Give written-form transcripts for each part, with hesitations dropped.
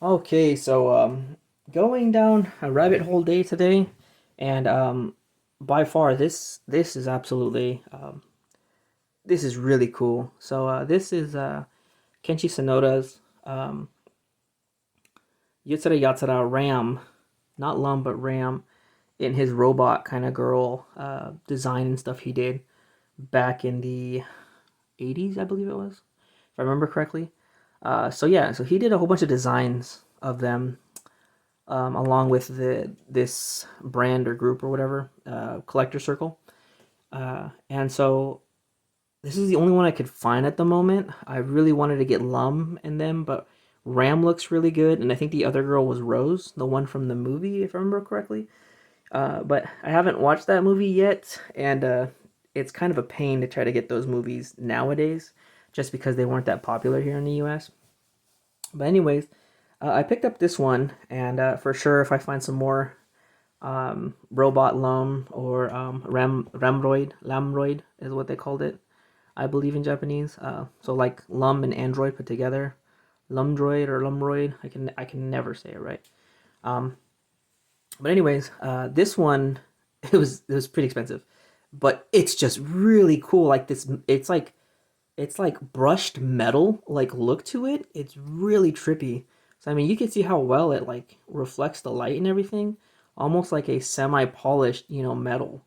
Okay, so going down a rabbit hole day today, and by far this is absolutely this is really cool. So this is Kenshi Sonoda's Yatsura Yatsura Ram, not Lum but Ram, in his robot kind of girl design and stuff he did back in the 80s, I believe it was, if I remember correctly. So yeah, so he did a whole bunch of designs of them along with this brand or group or whatever, collector circle. And so this is the only one I could find at the moment. I really wanted to get Lum in them, but Ram looks really good, and I think the other girl was Rose, the one from the movie, if I remember correctly. But I haven't watched that movie yet, and it's kind of a pain to try to get those movies nowadays, just because they weren't that popular here in the U.S. But anyways, I picked up this one, and for sure, if I find some more robot lum or lamroid is what they called it, I believe in Japanese. So like lum and android put together, lumdroid or lumroid. I can never say it right. Um, but anyways, this one it was pretty expensive, but it's just really cool. Like this, it's like brushed metal like look to it. It's really trippy. So I mean, you can see how well it like reflects the light and everything, almost like a semi-polished, metal,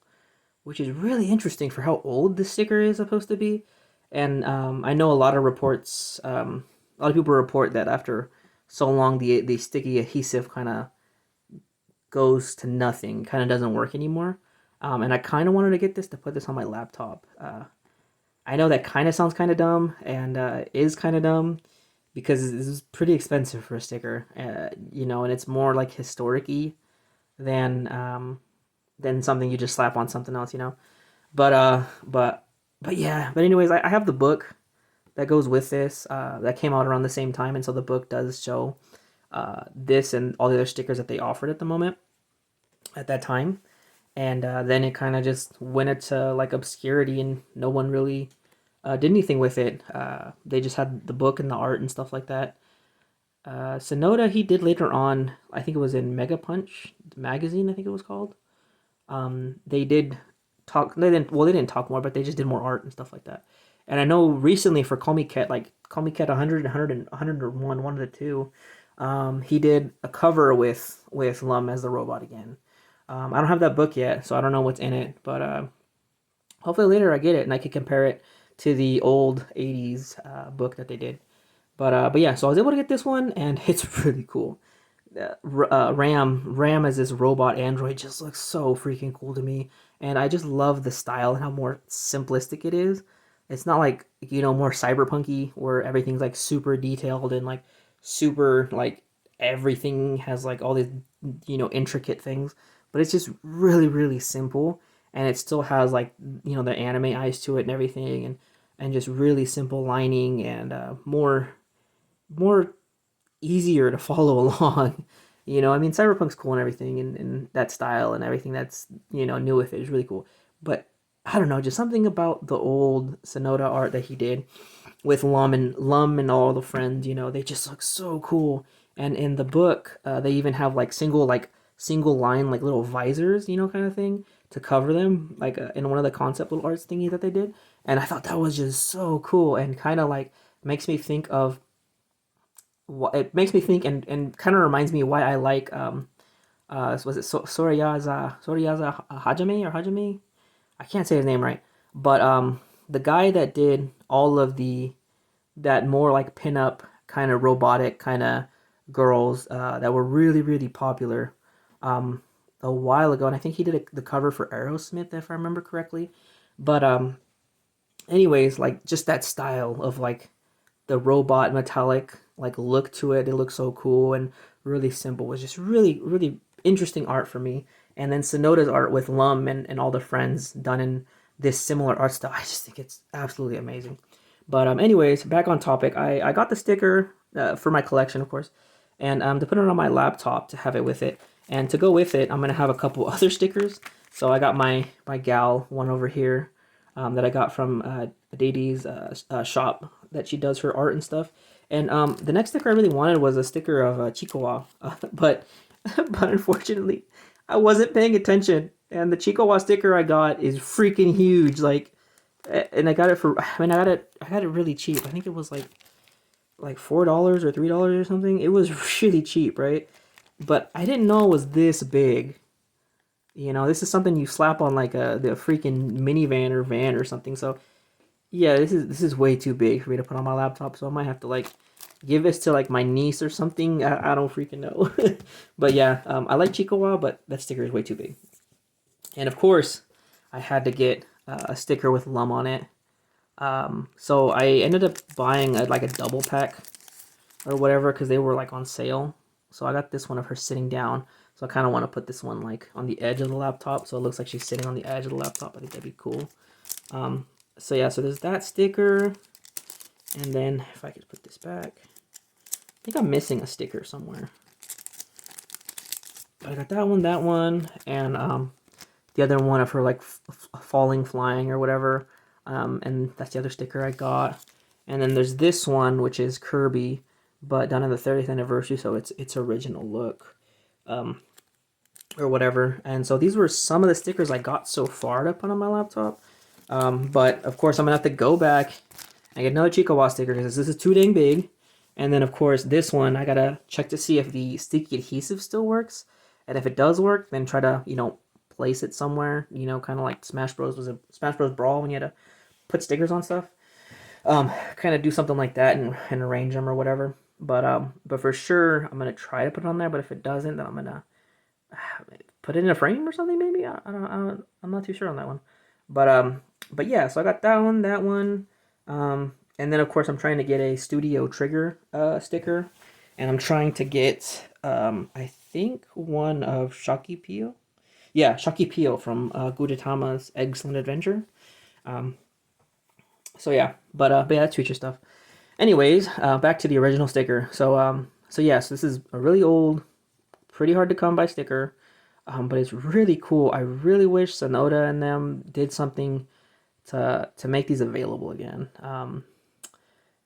which is really interesting for how old this sticker is supposed to be. And I know a lot of reports, a lot of people report that after so long, the sticky adhesive kind of goes to nothing, kind of doesn't work anymore. And I kind of wanted to get this to put this on my laptop. I know that kind of sounds kind of dumb and is kind of dumb because this is pretty expensive for a sticker, and it's more like historic-y than something you just slap on something else. But yeah. But anyways, I have the book that goes with this that came out around the same time, and so the book does show this and all the other stickers that they offered at the moment at that time. And then it kind of just went into like obscurity, and no one really did anything with it. They just had the book and the art and stuff like that. Sonoda he did later on. I think it was in Mega Punch magazine. I think it was called. They did talk. They didn't. Well, they didn't talk more, but they just did more art and stuff like that. And I know recently for Call Me Cat, like Call Me Cat 100, 101, one of the two, he did a cover with Lum as the robot again. I don't have that book yet, so I don't know what's in it, but hopefully later I get it and I can compare it to the old 80s book that they did. But yeah, so I was able to get this one, and it's really cool. Ram as this robot android just looks so freaking cool to me, and I just love the style and how more simplistic it is. It's not like more cyberpunky where everything's like super detailed and like super like everything has like all these intricate things, but it's just really really simple, and it still has like the anime eyes to it and everything, and just really simple lining and more easier to follow along. I mean, cyberpunk's cool and everything, and that style and everything that's new with it is really cool. But I don't know, just something about the old Sonoda art that he did with Lum and all the friends. They just look so cool. And in the book, they even have like single line like little visors, kind of thing to cover them, like in one of the concept little arts thingy that they did. And I thought that was just so cool and kind of like makes me think of it makes me think and kind of reminds me why I like was it Soryaza Hajime? I can't say his name right, but the guy that did all of that more like pinup kind of robotic kind of girls that were really really popular a while ago, and I think he did the cover for Aerosmith if I remember correctly. But anyways, like just that style of like the robot metallic like look to it. It looks so cool and really simple. It was just really really interesting art for me. And then Sonoda's art with Lum and all the friends done in this similar art style. I just think it's absolutely amazing. But anyways, back on topic. I got the sticker for my collection, of course, and to put it on my laptop to have it with it. And to go with it, I'm gonna have a couple other stickers. So I got my gal one over here that I got from Dadi's shop that she does her art and stuff. And the next sticker I really wanted was a sticker of Chikawa, but but unfortunately, I wasn't paying attention, and the Chikawa sticker I got is freaking huge. Like, and I got it for, I mean, I got it really cheap. I think it was like $4 or $3 or something. It was really cheap, right? But I didn't know it was this big. You know, this is something you slap on like the freaking minivan or van or something. So yeah, this is way too big for me to put on my laptop. So I might have to like give this to like my niece or something. I don't freaking know. But yeah, I like Chikawa, but that sticker is way too big. And of course, I had to get a sticker with Lum on it. So I ended up buying like a double pack or whatever because they were like on sale. So I got this one of her sitting down. So I kind of want to put this one like on the edge of the laptop, so it looks like she's sitting on the edge of the laptop. I think that'd be cool. So yeah, so there's that sticker, and then if I could put this back, I think I'm missing a sticker somewhere. But I got that one, and the other one of her like falling, flying, or whatever. And that's the other sticker I got. And then there's this one, which is Kirby, but done on the 30th anniversary, so it's original look, or whatever. And so these were some of the stickers I got so far to put on my laptop. But of course, I'm gonna have to go back and get another Chikawa sticker because this is too dang big. And then of course, this one I gotta check to see if the sticky adhesive still works. And if it does work, then try to place it somewhere. Kind of like Smash Bros. Was a Smash Bros. Brawl when you had to put stickers on stuff. Kind of do something like that and arrange them or whatever. But for sure, I'm gonna try to put it on there. But if it doesn't, then I'm gonna put it in a frame or something. Maybe I'm not too sure on that one. But yeah, so I got that one, and then of course I'm trying to get a Studio Trigger sticker, and I'm trying to get I think one of Shaki Pio. Yeah, Shaki Pio from Gudetama's Excellent Adventure. So yeah, but yeah, that's future stuff. Anyways, back to the original sticker. So yes, this is a really old, pretty hard to come by sticker, but it's really cool. I really wish Sonoda and them did something to make these available again,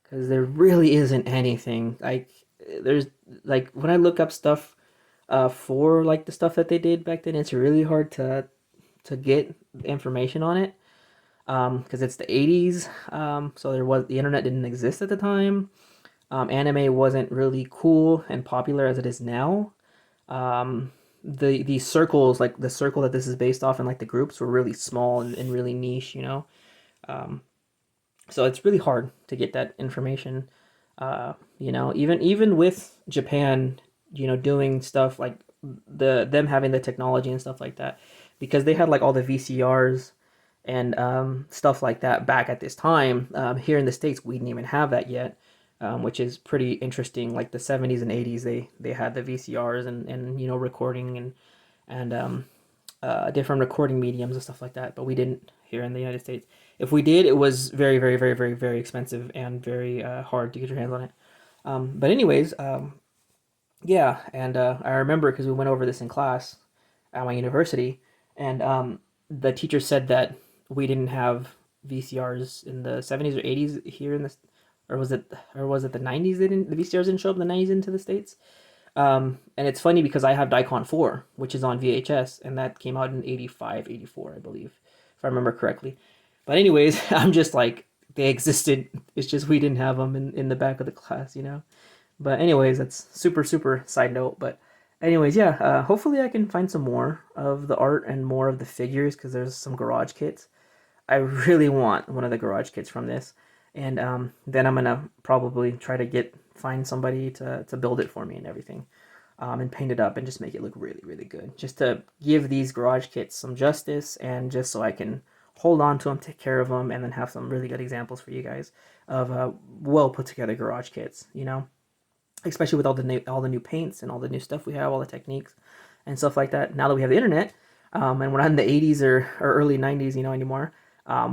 because there really isn't anything like there's like when I look up stuff for like the stuff that they did back then, it's really hard to get information on it, because it's the 80s, so the internet didn't exist at the time. Anime wasn't really cool and popular as it is now. The circles, like the circle that this is based off, and like the groups were really small and really niche. So it's really hard to get that information. Even with Japan, doing stuff like them having the technology and stuff like that, because they had like all the VCRs and stuff like that back at this time. Here in the States, we didn't even have that yet, which is pretty interesting. Like the 70s and 80s, they had the VCRs and recording and different recording mediums and stuff like that, but we didn't here in the United States. If we did, it was very, very, very, very, very expensive and very hard to get your hands on it. But anyways, yeah, and I remember because we went over this in class at my university, and the teacher said that we didn't have VCRs in the 70s or 80s here in the, or was it the 90s? The VCRs didn't show up in the 90s into the States. And it's funny because I have Daikon 4, which is on VHS, and that came out in 85, 84, I believe, if I remember correctly. But anyways, I'm just like, they existed. It's just we didn't have them in the back of the class. But anyways, that's super, super side note. But anyways, yeah, hopefully I can find some more of the art and more of the figures, because there's some garage kits. I really want one of the garage kits from this. And then I'm going to probably try to find somebody to build it for me and everything. And paint it up and just make it look really, really good. Just to give these garage kits some justice, and just so I can hold on to them, take care of them, and then have some really good examples for you guys of well put together garage kits. Especially with all the new paints and all the new stuff we have, all the techniques and stuff like that. Now that we have the internet, and we're not in the 80s or early 90s, anymore.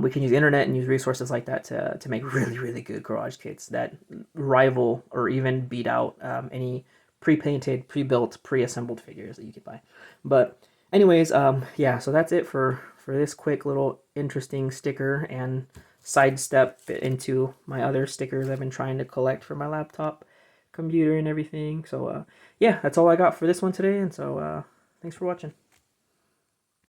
We can use the internet and use resources like that to make really, really good garage kits that rival or even beat out any pre-painted, pre-built, pre-assembled figures that you could buy. But anyways, yeah, so that's it for this quick little interesting sticker and sidestep into my other stickers I've been trying to collect for my laptop computer and everything. So yeah, that's all I got for this one today, and so thanks for watching.